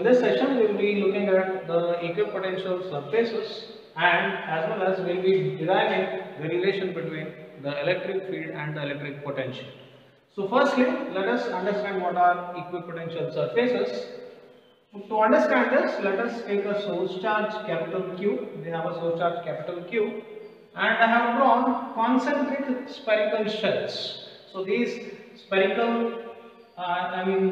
this session we will be looking at the equipotential surfaces, and as well as we will be deriving the relation between the electric field and the electric potential. So firstly, let us understand what are equipotential surfaces. To understand this, let us take a source charge capital Q. We have a source charge capital Q, and I have drawn concentric spherical shells. So these spherical,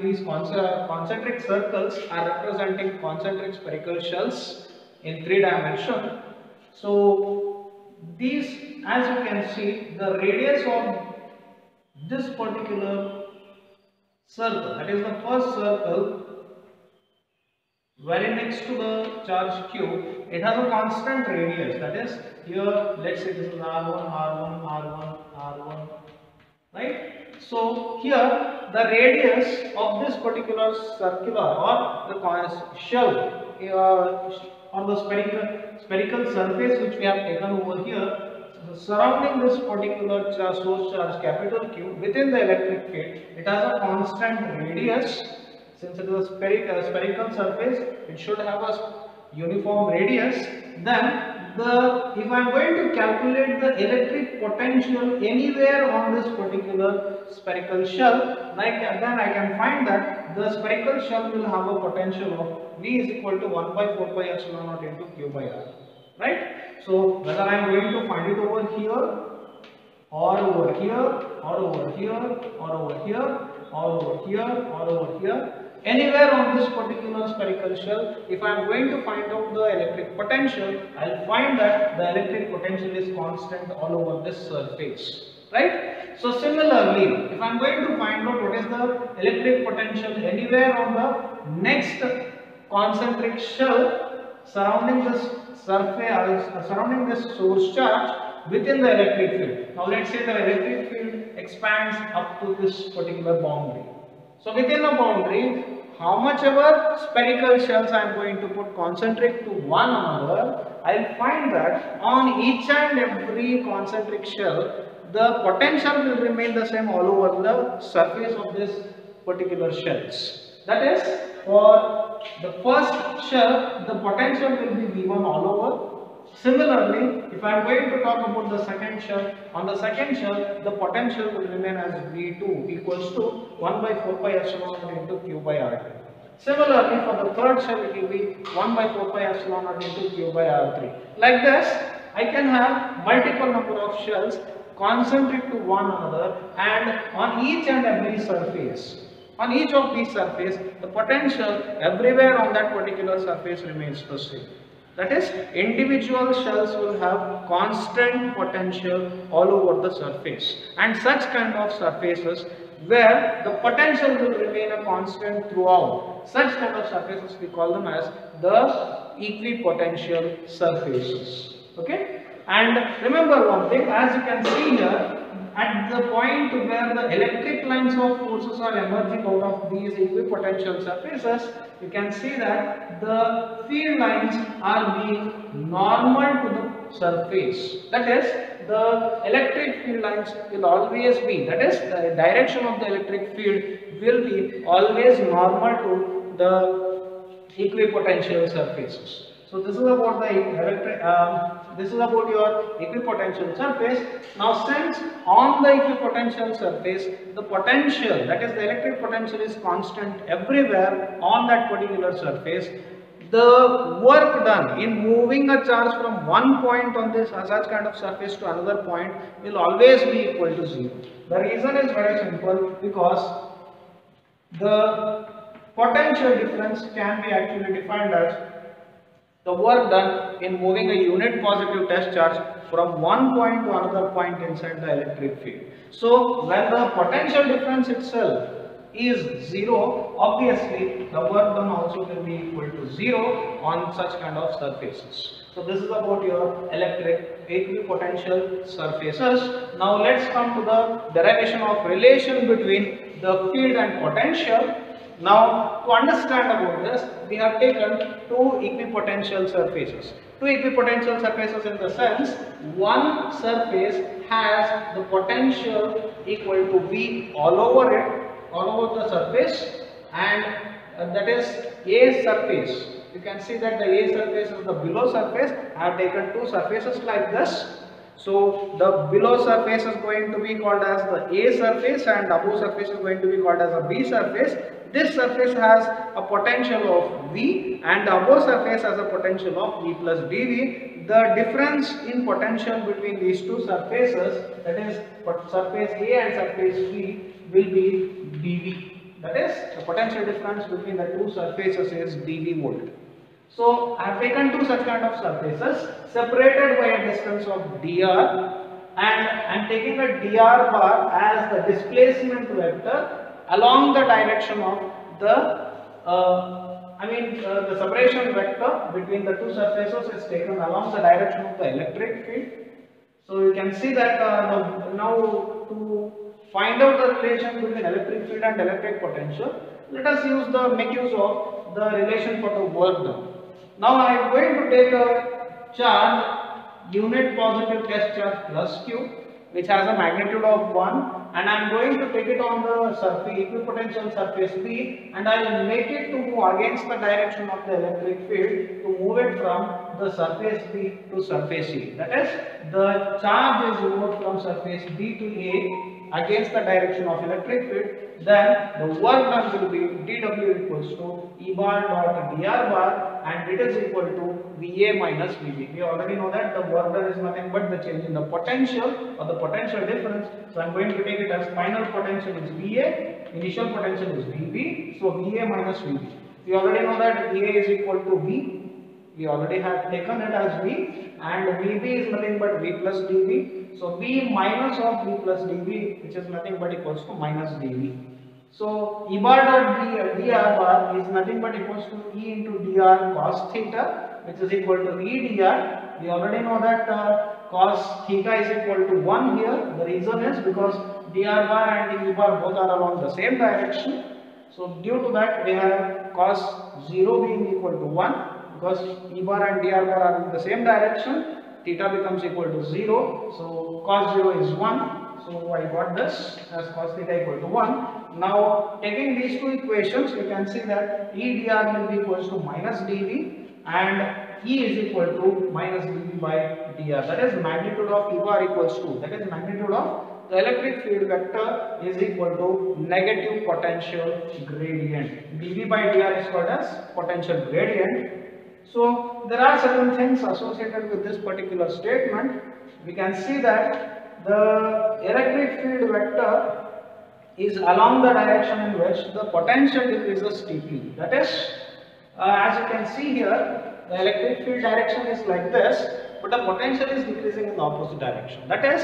these concentric circles are representing concentric spherical shells in 3 dimensions. So these, as you can see, the radius of this particular circle, that is the first circle, very next to the charge Q, it has a constant radius. That is, here let's say this is R1, R1, R1, R1, right? So here the radius of this particular circular or the shell on the spherical surface which we have taken over here, surrounding this particular source charge capital Q within the electric field, it has a constant radius. Since it is a spherical surface, it should have a uniform radius. Then if I am going to calculate the electric potential anywhere on this particular spherical shell, then I can find that the spherical shell will have a potential of V is equal to 1 by 4 pi epsilon naught into Q by R. Right? So whether I am going to find it over here, or over here, or over here, or over here, or over here, or over here, anywhere on this particular spherical shell, if I am going to find out the electric potential, I will find that the electric potential is constant all over this surface. Right? So similarly, if I am going to find out what is the electric potential anywhere on the next concentric shell surrounding this surface, surrounding this source charge within the electric field. Now let's say the electric field expands up to this particular boundary. So within a boundary, how much ever spherical shells I am going to put concentric to one another, I will find that on each and every concentric shell, the potential will remain the same all over the surface of this particular shells. That is, for the first shell, the potential will be V1 all over. Similarly, if I am going to talk about the second shell, on the second shell, the potential will remain as V2 equals to 1 by 4 pi epsilon naught into Q by R2. Similarly, for the third shell, it will be 1 by 4 pi epsilon naught into Q by R3. Like this, I can have multiple number of shells concentric to one another, and on each and every surface, on each of these surfaces, the potential everywhere on that particular surface remains the same. That is, individual shells will have constant potential all over the surface, and such kind of surfaces where the potential will remain a constant throughout, such kind of surfaces we call them as the equipotential surfaces. Okay? And remember one thing, as you can see here, at the point where the electric lines of forces are emerging out of these equipotential surfaces, you can see that the field lines are being normal to the surface. That is, the electric field lines will always be, that is, the direction of the electric field will be always normal to the equipotential surfaces. So this is about the this is about your equipotential surface. Now, since on the equipotential surface the potential, that is the electric potential, is constant everywhere on that particular surface, the work done in moving a charge from one point on this such kind of surface to another point will always be equal to 0. The reason is very simple, because the potential difference can be actually defined as the work done in moving a unit positive test charge from one point to another point inside the electric field. So when the potential difference itself is 0, obviously the work done also will be equal to 0 on such kind of surfaces. So this is about your electric equipotential surfaces. Now let's come to the derivation of relation between the field and potential. Now, to understand about this, we have taken two equipotential surfaces. Two equipotential surfaces in the sense, one surface has the potential equal to V all over it, all over the surface, and that is A surface. You can see that the A surface is the below surface. I have taken two surfaces like this. So the below surface is going to be called as the A surface and above surface is going to be called as a B surface. This surface has a potential of V and the above surface has a potential of V plus dV. The difference in potential between these two surfaces, that is surface A and surface B, will be dV. That is, the potential difference between the two surfaces is dV volt. So I have taken two such kind of surfaces separated by a distance of dr, and I am taking a dr bar as the displacement vector along the direction of the the separation vector between the two surfaces is taken along the direction of the electric field. So you can see that now to find out the relation between electric field and electric potential, let us make use of the relation for the work done. Now I am going to take a charge, unit positive test charge plus Q, which has a magnitude of 1, and I am going to take it on the surface, equipotential surface B, and I will make it to move against the direction of the electric field to move it from the surface B to surface A. That is, the charge is moved from surface B to A against the direction of electric field, then the work done will be dW equals to E bar dot dr bar, and it is equal to VA minus VB. We already know that the work done is nothing but the change in the potential or the potential difference. So I am going to take it as final potential is VA, initial potential is VB, so VA minus VB. We already know that VA is equal to V. We already have taken it as V, and VB is nothing but V plus dV. So V minus of V plus dV, which is nothing but equals to minus dV. So E bar dot dr bar is nothing but equals to E into dr cos theta, which is equal to E dr. We already know that cos theta is equal to 1 here. The reason is because dr bar and E bar both are along the same direction. So due to that, we have cos 0 being equal to 1. Because E bar and dr bar are in the same direction, theta becomes equal to 0. So cos 0 is 1. So I got this as cos theta equal to 1. Now taking these two equations, we can see that E dr will be equals to minus dV and E is equal to minus dV by dr. That is magnitude of E bar equals to, that is magnitude of the electric field vector is equal to negative potential gradient. dV by dr is called as potential gradient. So there are certain things associated with this particular statement. We can see that the electric field vector is along the direction in which the potential decreases steeply. That is, as you can see here, the electric field direction is like this, but the potential is decreasing in the opposite direction. That is,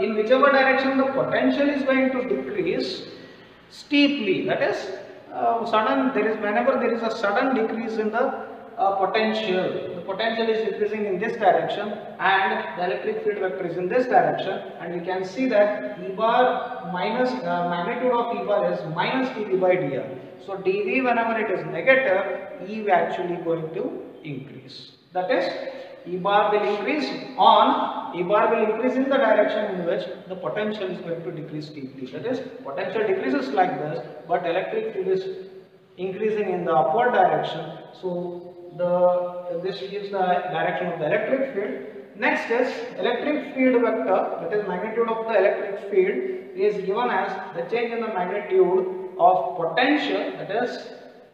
in whichever direction the potential is going to decrease steeply, that is, whenever there is a sudden decrease in the potential, the potential is decreasing in this direction and the electric field vector is in this direction, and you can see that E bar minus magnitude of E bar is minus dV by dr. So dV, whenever it is negative, E is actually going to increase. That is, E bar will increase in the direction in which the potential is going to decrease steeply. That is, potential decreases like this, but electric field is increasing in the upward direction. So this gives the direction of the electric field. Next is electric field vector, that is magnitude of the electric field is given as the change in the magnitude of potential, that is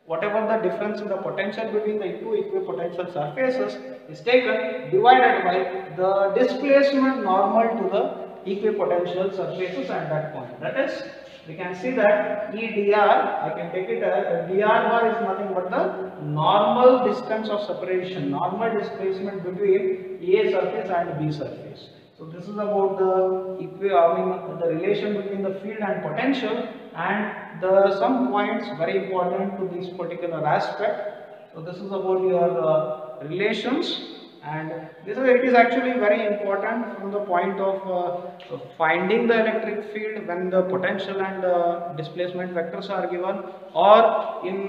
whatever the difference in the potential between the two equipotential surfaces is taken divided by the displacement normal to the equipotential surfaces at that point. That is, we can see that E dr, I can take it as dr bar is nothing but the normal distance of separation, normal displacement between A surface and B surface. So this is about the relation between the field and potential, and some points very important to this particular aspect. So this is about your relations, and it is actually very important from the point of finding the electric field when the potential and displacement vectors are given, or in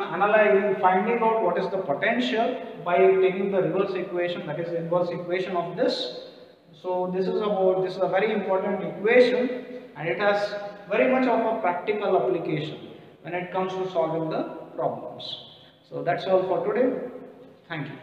finding out what is the potential by taking the reverse equation, that is the inverse equation of this. So this is a very important equation, and it has very much of a practical application when it comes to solving the problems. So that's all for today. Thank you.